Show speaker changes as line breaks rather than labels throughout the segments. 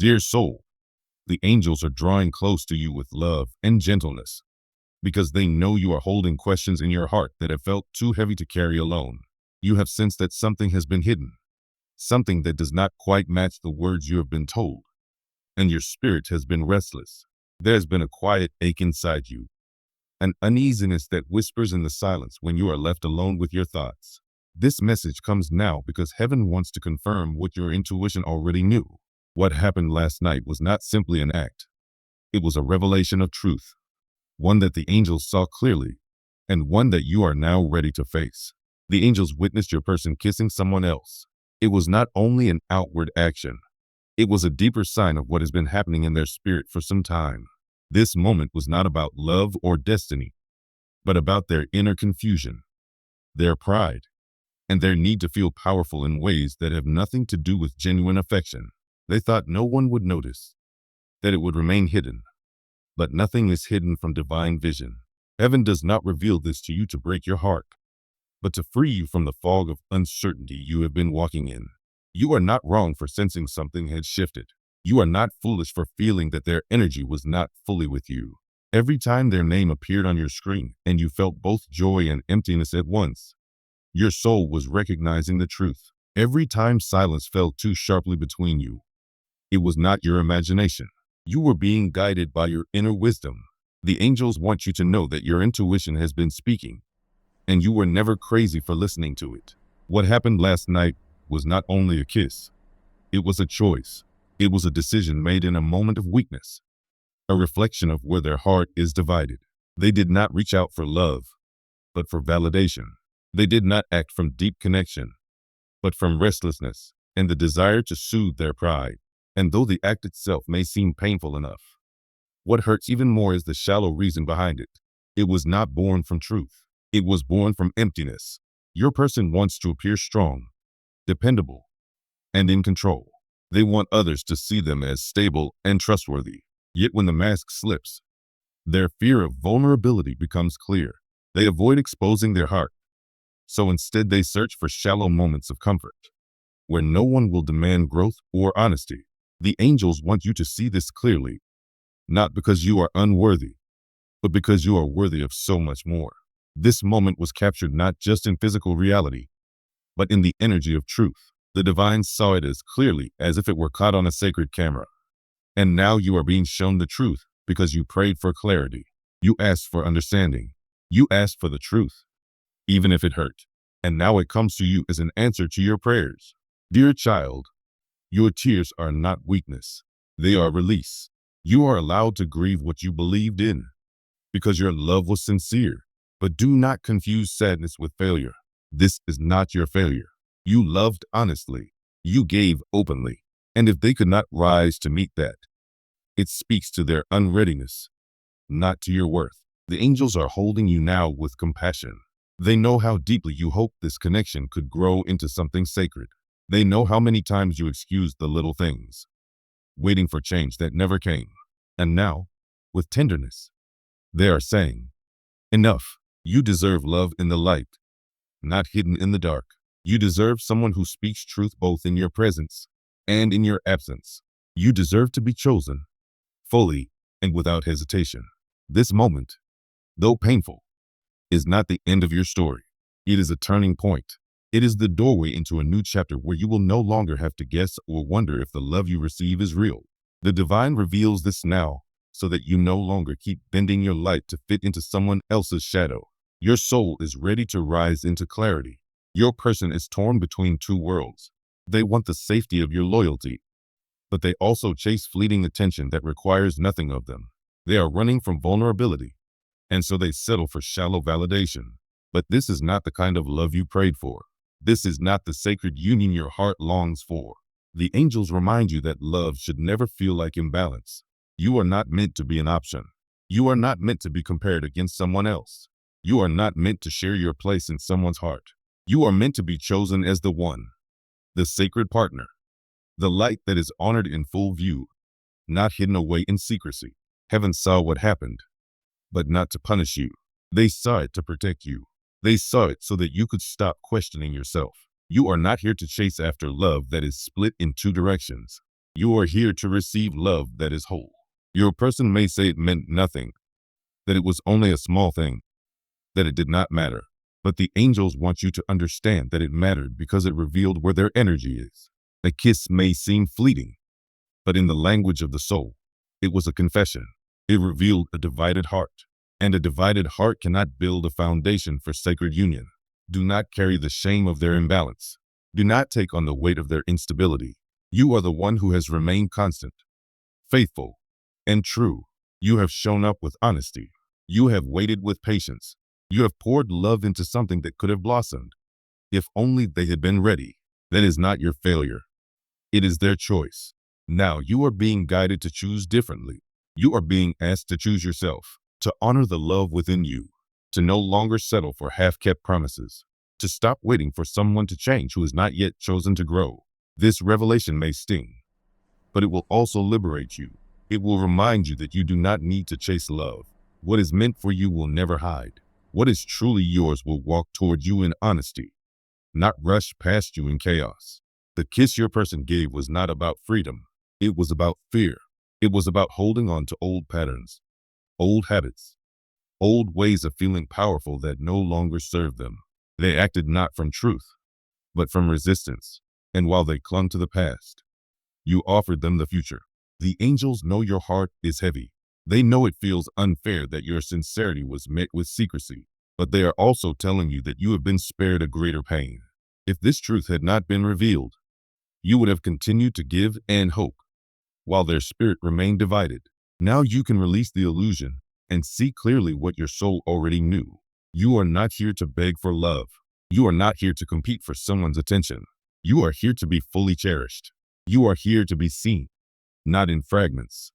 Dear soul, the angels are drawing close to you with love and gentleness because they know you are holding questions in your heart that have felt too heavy to carry alone. You have sensed that something has been hidden, something that does not quite match the words you have been told, and your spirit has been restless. There has been a quiet ache inside you, an uneasiness that whispers in the silence when you are left alone with your thoughts. This message comes now because heaven wants to confirm what your intuition already knew. What happened last night was not simply an act. It was a revelation of truth, one that the angels saw clearly, and one that you are now ready to face. The angels witnessed your person kissing someone else. It was not only an outward action, it was a deeper sign of what has been happening in their spirit for some time. This moment was not about love or destiny, but about their inner confusion, their pride, and their need to feel powerful in ways that have nothing to do with genuine affection. They thought no one would notice, that it would remain hidden. But nothing is hidden from divine vision. Heaven does not reveal this to you to break your heart, but to free you from the fog of uncertainty you have been walking in. You are not wrong for sensing something had shifted. You are not foolish for feeling that their energy was not fully with you. Every time their name appeared on your screen and you felt both joy and emptiness at once, your soul was recognizing the truth. Every time silence fell too sharply between you, it was not your imagination. You were being guided by your inner wisdom. The angels want you to know that your intuition has been speaking, and you were never crazy for listening to it. What happened last night was not only a kiss. It was a choice. It was a decision made in a moment of weakness, a reflection of where their heart is divided. They did not reach out for love, but for validation. They did not act from deep connection, but from restlessness and the desire to soothe their pride. And though the act itself may seem painful enough, what hurts even more is the shallow reason behind it. It was not born from truth. It was born from emptiness. Your person wants to appear strong, dependable, and in control. They want others to see them as stable and trustworthy. Yet when the mask slips, their fear of vulnerability becomes clear. They avoid exposing their heart. So instead they search for shallow moments of comfort, where no one will demand growth or honesty. The angels want you to see this clearly, not because you are unworthy, but because you are worthy of so much more. This moment was captured not just in physical reality, but in the energy of truth. The divine saw it as clearly as if it were caught on a sacred camera. And now you are being shown the truth because you prayed for clarity. You asked for understanding. You asked for the truth, even if it hurt. And now it comes to you as an answer to your prayers. Dear child, your tears are not weakness. They are release. You are allowed to grieve what you believed in because your love was sincere. But do not confuse sadness with failure. This is not your failure. You loved honestly. You gave openly. And if they could not rise to meet that, it speaks to their unreadiness, not to your worth. The angels are holding you now with compassion. They know how deeply you hoped this connection could grow into something sacred. They know how many times you excused the little things, waiting for change that never came. And now, with tenderness, they are saying, enough. You deserve love in the light, not hidden in the dark. You deserve someone who speaks truth both in your presence and in your absence. You deserve to be chosen, fully and without hesitation. This moment, though painful, is not the end of your story. It is a turning point. It is the doorway into a new chapter where you will no longer have to guess or wonder if the love you receive is real. The divine reveals this now so that you no longer keep bending your light to fit into someone else's shadow. Your soul is ready to rise into clarity. Your person is torn between two worlds. They want the safety of your loyalty, but they also chase fleeting attention that requires nothing of them. They are running from vulnerability, and so they settle for shallow validation. But this is not the kind of love you prayed for. This is not the sacred union your heart longs for. The angels remind you that love should never feel like imbalance. You are not meant to be an option. You are not meant to be compared against someone else. You are not meant to share your place in someone's heart. You are meant to be chosen as the one, the sacred partner, the light that is honored in full view, not hidden away in secrecy. Heaven saw what happened, but not to punish you. They saw it to protect you. They saw it so that you could stop questioning yourself. You are not here to chase after love that is split in two directions. You are here to receive love that is whole. Your person may say it meant nothing, that it was only a small thing, that it did not matter. But the angels want you to understand that it mattered because it revealed where their energy is. A kiss may seem fleeting, but in the language of the soul, it was a confession. It revealed a divided heart, and a divided heart cannot build a foundation for sacred union. Do not carry the shame of their imbalance. Do not take on the weight of their instability. You are the one who has remained constant, faithful, and true. You have shown up with honesty. You have waited with patience. You have poured love into something that could have blossomed, if only they had been ready. That is not your failure. It is their choice. Now you are being guided to choose differently. You are being asked to choose yourself, to honor the love within you, to no longer settle for half-kept promises, to stop waiting for someone to change who has not yet chosen to grow. This revelation may sting, but it will also liberate you. It will remind you that you do not need to chase love. What is meant for you will never hide. What is truly yours will walk toward you in honesty, not rush past you in chaos. The kiss your person gave was not about freedom. It was about fear. It was about holding on to old patterns, old habits, old ways of feeling powerful that no longer serve them. They acted not from truth, but from resistance. And while they clung to the past, you offered them the future. The angels know your heart is heavy. They know it feels unfair that your sincerity was met with secrecy, but they are also telling you that you have been spared a greater pain. If this truth had not been revealed, you would have continued to give and hope, while their spirit remained divided. Now you can release the illusion and see clearly what your soul already knew. You are not here to beg for love. You are not here to compete for someone's attention. You are here to be fully cherished. You are here to be seen, not in fragments,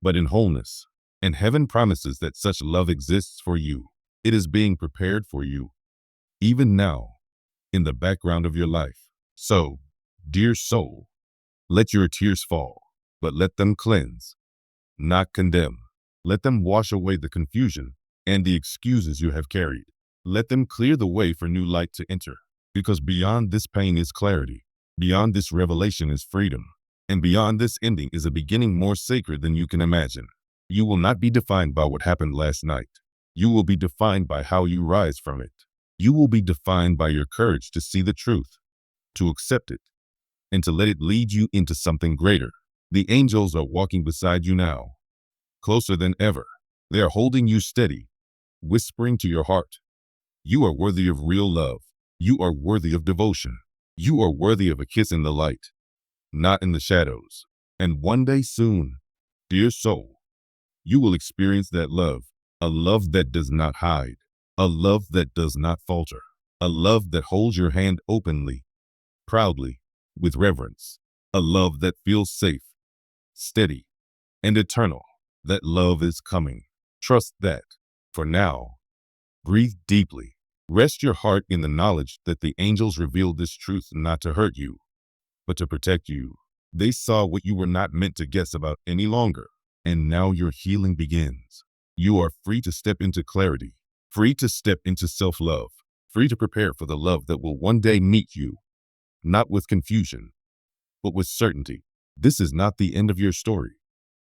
but in wholeness. And heaven promises that such love exists for you. It is being prepared for you, even now, in the background of your life. So, dear soul, let your tears fall, but let them cleanse, not condemn. Let them wash away the confusion and the excuses you have carried. Let them clear the way for new light to enter, because beyond this pain is clarity. Beyond this revelation is freedom. And beyond this ending is a beginning more sacred than you can imagine. You will not be defined by what happened last night. You will be defined by how you rise from it. You will be defined by your courage to see the truth, to accept it, and to let it lead you into something greater. The angels are walking beside you now, closer than ever. They are holding you steady, whispering to your heart, you are worthy of real love. You are worthy of devotion. You are worthy of a kiss in the light, not in the shadows. And one day soon, dear soul, you will experience that love, a love that does not hide, a love that does not falter, a love that holds your hand openly, proudly, with reverence, a love that feels safe, steady, and eternal. That love is coming. Trust that. For now, breathe deeply. Rest your heart in the knowledge that the angels revealed this truth not to hurt you, but to protect you. They saw what you were not meant to guess about any longer, and now your healing begins. You are free to step into clarity, free to step into self-love, free to prepare for the love that will one day meet you, not with confusion, but with certainty. This is not the end of your story,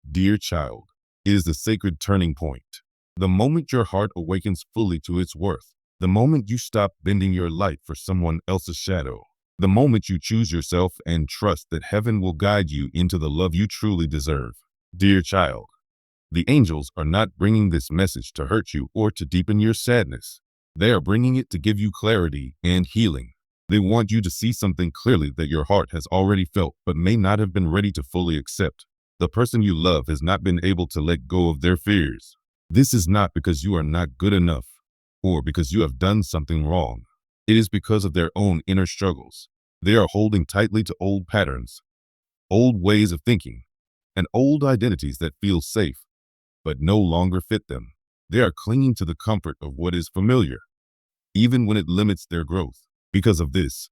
dear child. It is the sacred turning point. The moment your heart awakens fully to its worth, the moment you stop bending your light for someone else's shadow, the moment you choose yourself and trust that heaven will guide you into the love you truly deserve. Dear child, the angels are not bringing this message to hurt you or to deepen your sadness. They are bringing it to give you clarity and healing. They want you to see something clearly that your heart has already felt but may not have been ready to fully accept. The person you love has not been able to let go of their fears. This is not because you are not good enough or because you have done something wrong. It is because of their own inner struggles. They are holding tightly to old patterns, old ways of thinking, and old identities that feel safe, but no longer fit them. They are clinging to the comfort of what is familiar, even when it limits their growth. Because of this,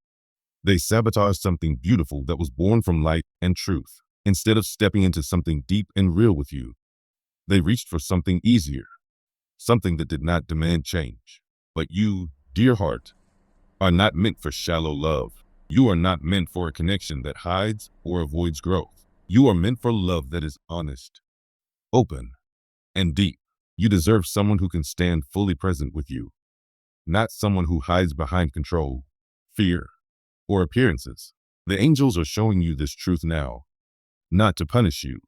they sabotage something beautiful that was born from light and truth. Instead of stepping into something deep and real with you, they reached for something easier, something that did not demand change. But you, dear heart, are not meant for shallow love. You are not meant for a connection that hides or avoids growth. You are meant for love that is honest, open, and deep. You deserve someone who can stand fully present with you, not someone who hides behind control, fear, or appearances. The angels are showing you this truth now, not to punish you,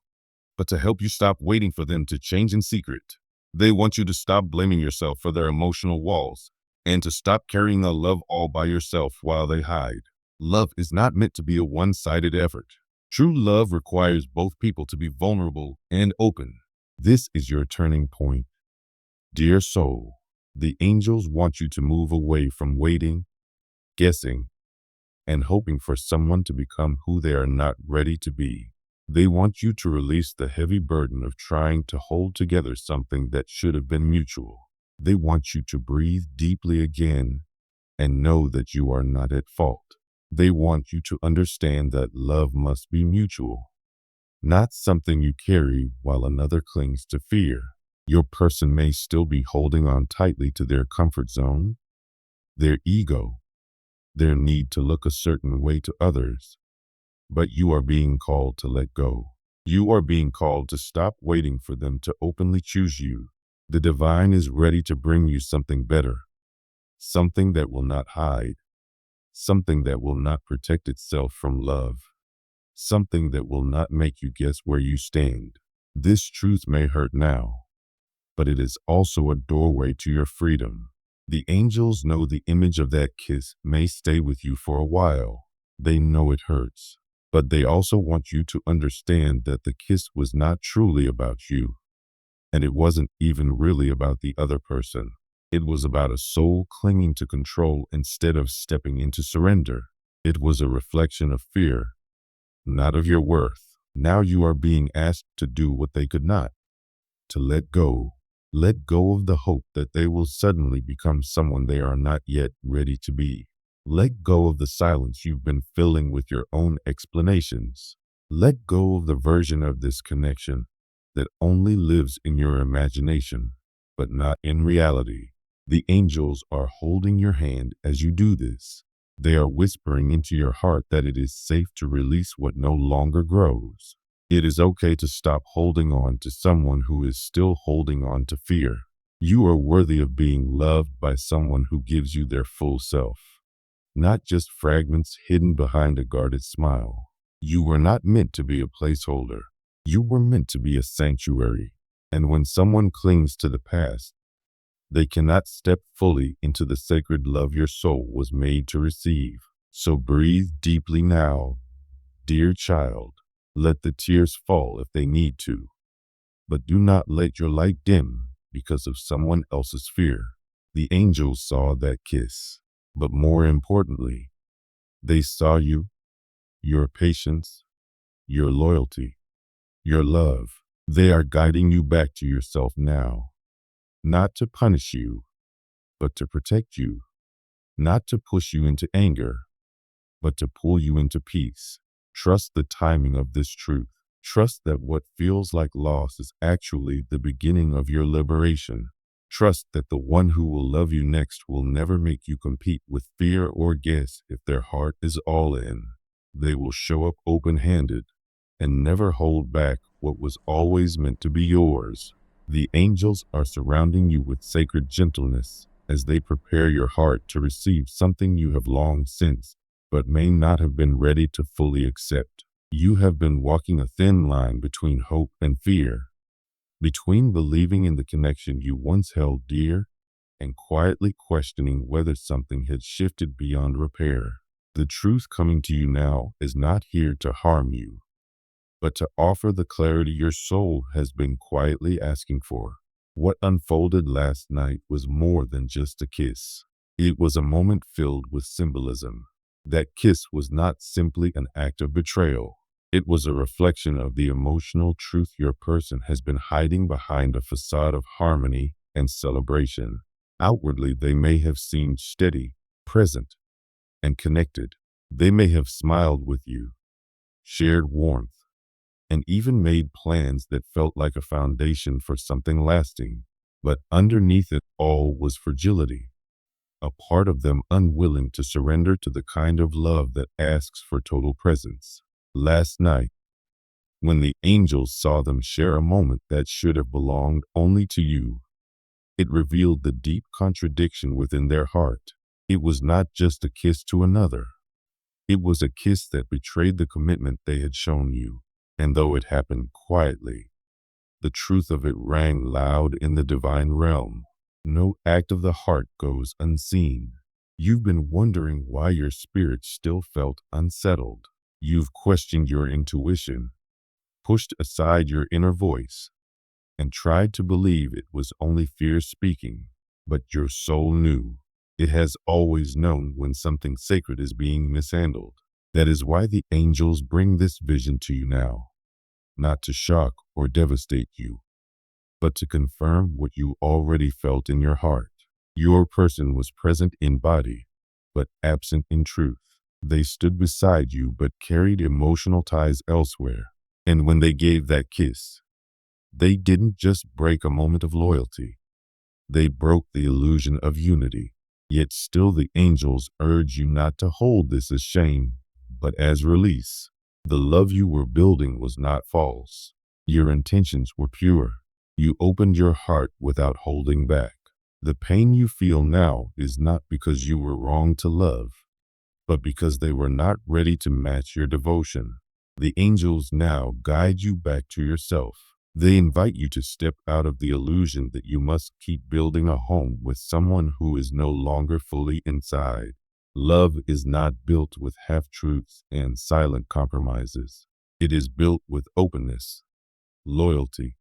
but to help you stop waiting for them to change in secret. They want you to stop blaming yourself for their emotional walls and to stop carrying a love all by yourself while they hide. Love is not meant to be a one-sided effort. True love requires both people to be vulnerable and open. This is your turning point. Dear soul, the angels want you to move away from waiting, guessing, and hoping for someone to become who they are not ready to be. They want you to release the heavy burden of trying to hold together something that should have been mutual. They want you to breathe deeply again and know that you are not at fault. They want you to understand that love must be mutual, not something you carry while another clings to fear. Your person may still be holding on tightly to their comfort zone, their ego, their need to look a certain way to others. But you are being called to let go. You are being called to stop waiting for them to openly choose you. The divine is ready to bring you something better, something that will not hide, something that will not protect itself from love, something that will not make you guess where you stand. This truth may hurt now, but it is also a doorway to your freedom. The angels know the image of that kiss may stay with you for a while. They know it hurts, but they also want you to understand that the kiss was not truly about you, and it wasn't even really about the other person. It was about a soul clinging to control instead of stepping into surrender. It was a reflection of fear, not of your worth. Now you are being asked to do what they could not, to let go. Let go of the hope that they will suddenly become someone they are not yet ready to be. Let go of the silence you've been filling with your own explanations. Let go of the version of this connection that only lives in your imagination, but not in reality. The angels are holding your hand as you do this. They are whispering into your heart that it is safe to release what no longer grows. It is okay to stop holding on to someone who is still holding on to fear. You are worthy of being loved by someone who gives you their full self, not just fragments hidden behind a guarded smile. You were not meant to be a placeholder. You were meant to be a sanctuary. And when someone clings to the past, they cannot step fully into the sacred love your soul was made to receive. So breathe deeply now, dear child. Let the tears fall if they need to, but do not let your light dim because of someone else's fear. The angels saw that kiss, but more importantly, they saw you, your patience, your loyalty, your love. They are guiding you back to yourself now, not to punish you, but to protect you, not to push you into anger, but to pull you into peace. Trust the timing of this truth. Trust that what feels like loss is actually the beginning of your liberation. Trust that the one who will love you next will never make you compete with fear or guess if their heart is all in. They will show up open-handed and never hold back what was always meant to be yours. The angels are surrounding you with sacred gentleness as they prepare your heart to receive something you have long sensed, but may not have been ready to fully accept. You have been walking a thin line between hope and fear, between believing in the connection you once held dear and quietly questioning whether something had shifted beyond repair. The truth coming to you now is not here to harm you, but to offer the clarity your soul has been quietly asking for. What unfolded last night was more than just a kiss. It was a moment filled with symbolism. That kiss was not simply an act of betrayal. It was a reflection of the emotional truth your person has been hiding behind a facade of harmony and celebration. Outwardly, they may have seemed steady, present, and connected. They may have smiled with you, shared warmth, and even made plans that felt like a foundation for something lasting. But underneath it all was fragility, a part of them unwilling to surrender to the kind of love that asks for total presence. Last night, When the angels saw them share a moment that should have belonged only to you, it revealed the deep contradiction within their heart. It was not just a kiss to another. It was a kiss that betrayed the commitment they had shown you. And though it happened quietly, the truth of it rang loud in the divine realm. No act of the heart goes unseen. You've been wondering why your spirit still felt unsettled. You've questioned your intuition, pushed aside your inner voice, and tried to believe it was only fear speaking. But your soul knew. It has always known when something sacred is being mishandled. That is why the angels bring this vision to you now, not to shock or devastate you, but to confirm what you already felt in your heart. Your person was present in body, but absent in truth. They stood beside you, but carried emotional ties elsewhere. And when they gave that kiss, they didn't just break a moment of loyalty. They broke the illusion of unity. Yet still the angels urge you not to hold this as shame, but as release. The love you were building was not false. Your intentions were pure. You opened your heart without holding back. The pain you feel now is not because you were wrong to love, but because they were not ready to match your devotion. The angels now guide you back to yourself. They invite you to step out of the illusion that you must keep building a home with someone who is no longer fully inside. Love is not built with half-truths and silent compromises. It is built with openness, loyalty,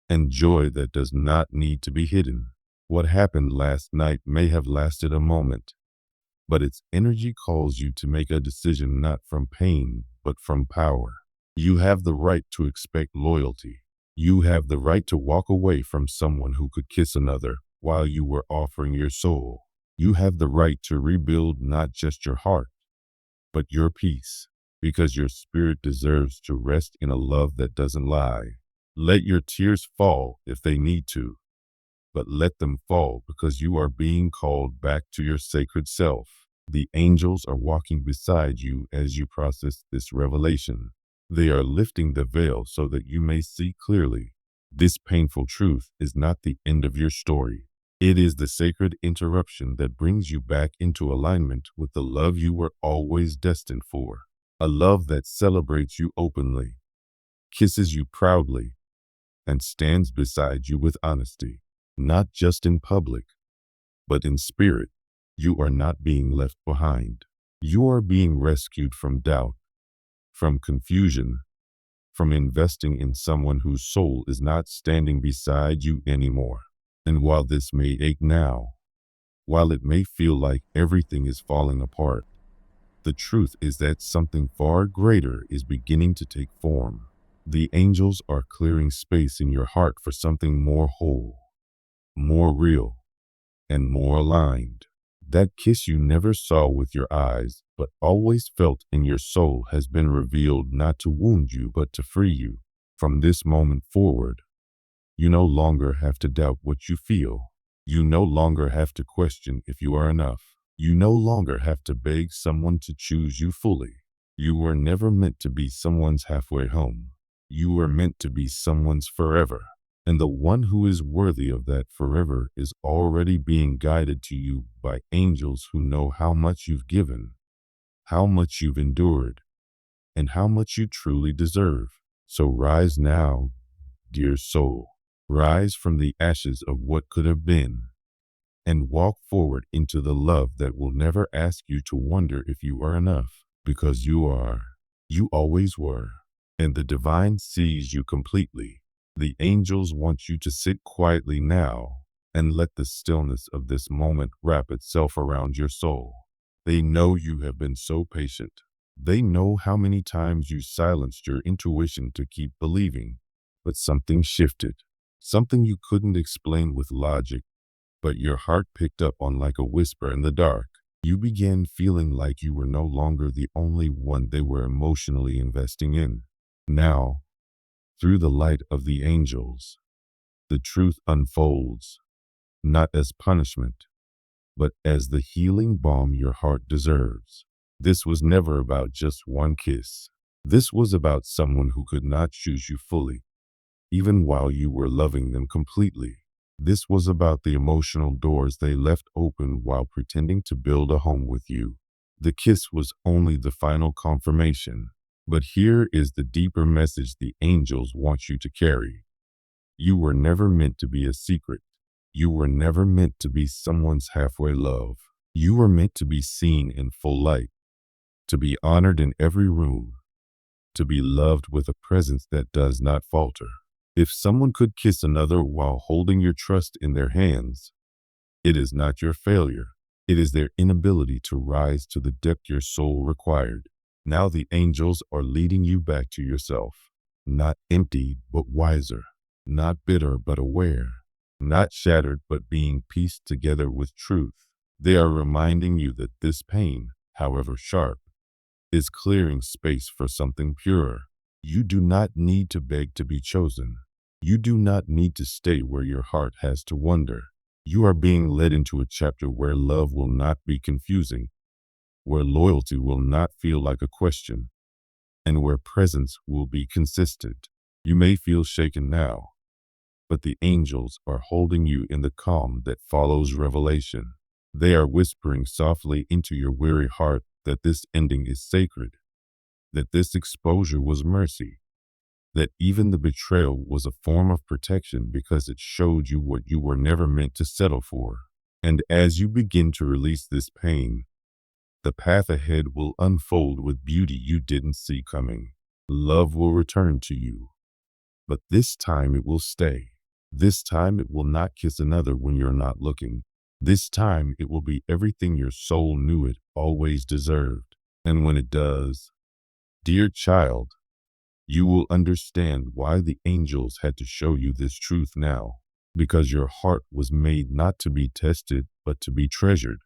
and joy that does not need to be hidden. What happened last night may have lasted a moment, but its energy calls you to make a decision not from pain, but from power. You have the right to expect loyalty. You have the right to walk away from someone who could kiss another while you were offering your soul. You have the right to rebuild not just your heart, but your peace, because your spirit deserves to rest in a love that doesn't lie. Let your tears fall if they need to, but let them fall because you are being called back to your sacred self. The angels are walking beside you as you process this revelation. They are lifting the veil so that you may see clearly. This painful truth is not the end of your story. It is the sacred interruption that brings you back into alignment with the love you were always destined for. A love that celebrates you openly, kisses you proudly, and stands beside you with honesty. Not just in public, but in spirit. You are not being left behind. You are being rescued from doubt, from confusion, from investing in someone whose soul is not standing beside you anymore. And while this may ache now, while it may feel like everything is falling apart, the truth is that something far greater is beginning to take form. The angels are clearing space in your heart for something more whole, more real, and more aligned. That kiss you never saw with your eyes, but always felt in your soul has been revealed not to wound you, but to free you. From this moment forward, you no longer have to doubt what you feel. You no longer have to question if you are enough. You no longer have to beg someone to choose you fully. You were never meant to be someone's halfway home. You were meant to be someone's forever. And the one who is worthy of that forever is already being guided to you by angels who know how much you've given, how much you've endured, and how much you truly deserve. So rise now, dear soul. Rise from the ashes of what could have been, and walk forward into the love that will never ask you to wonder if you are enough, because you are. You always were. And the divine sees you completely. The angels want you to sit quietly now and let the stillness of this moment wrap itself around your soul. They know you have been so patient. They know how many times you silenced your intuition to keep believing, but something shifted. Something you couldn't explain with logic, but your heart picked up on like a whisper in the dark. You began feeling like you were no longer the only one they were emotionally investing in. Now, through the light of the angels, the truth unfolds, not as punishment, but as the healing balm your heart deserves. This was never about just one kiss. This was about someone who could not choose you fully, even while you were loving them completely. This was about the emotional doors they left open while pretending to build a home with you. The kiss was only the final confirmation. But here is the deeper message the angels want you to carry. You were never meant to be a secret. You were never meant to be someone's halfway love. You were meant to be seen in full light, to be honored in every room, to be loved with a presence that does not falter. If someone could kiss another while holding your trust in their hands, it is not your failure. It is their inability to rise to the depth your soul required. Now the angels are leading you back to yourself, not empty but wiser, not bitter but aware, not shattered but being pieced together with truth. They are reminding you that this pain, however sharp, is clearing space for something purer. You do not need to beg to be chosen. You do not need to stay where your heart has to wonder. You are being led into a chapter where love will not be confusing, where loyalty will not feel like a question, and where presence will be consistent. You may feel shaken now, but the angels are holding you in the calm that follows revelation. They are whispering softly into your weary heart that this ending is sacred, that this exposure was mercy, that even the betrayal was a form of protection because it showed you what you were never meant to settle for. And as you begin to release this pain, the path ahead will unfold with beauty you didn't see coming. Love will return to you, but this time it will stay. This time it will not kiss another when you're not looking. This time it will be everything your soul knew it always deserved. And when it does, dear child, you will understand why the angels had to show you this truth now. Because your heart was made not to be tested, but to be treasured.